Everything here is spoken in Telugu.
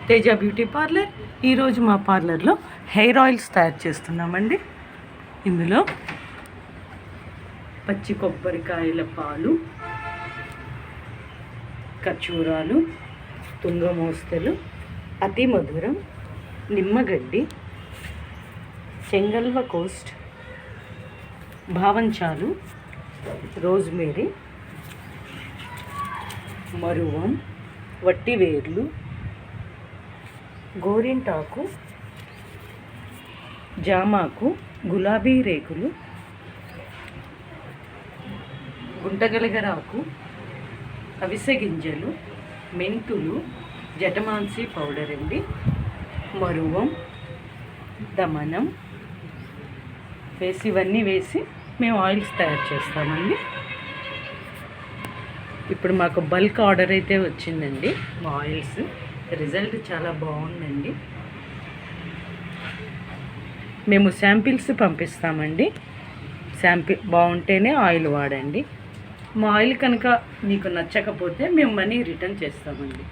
Teja beauty parlour. ఈరోజు మా పార్లర్లో హెయిర్ ఆయిల్స్ తయారు చేస్తున్నామండి. ఇందులో పచ్చి కొబ్బరికాయల పాలు, ఖర్జూరాలు, తుంగమోస్తలు, అతి మధురం, నిమ్మగడ్డి, చెంగల్వ కోస్ట్, భావంచాలు, రోజ్మేరీ, మరువం, వట్టివేర్లు, గోరింటాకు, జామాకు, గులాబీ రేకులు, గుంటగలగరాకు, అవిసె గింజలు, మెంతులు, జటమాంసి పౌడర్ అండి, మరువం, దమనం ఇవన్నీ వేసి మేము ఆయిల్స్ తయారు చేస్తామండి. ఇప్పుడు మాకు బల్క్ ఆర్డర్ అయితే వచ్చిందండి మా ఆయిల్స్. రిజల్ట్ చాలా బాగుందండి. మేము శాంపిల్స్ పంపిస్తామండి. శాంపిల్ బాగుంటేనే ఆయిల్ వాడండి. మా ఆయిల్ కనుక మీకు నచ్చకపోతే మేము మనీ రిటర్న్ చేస్తామండి.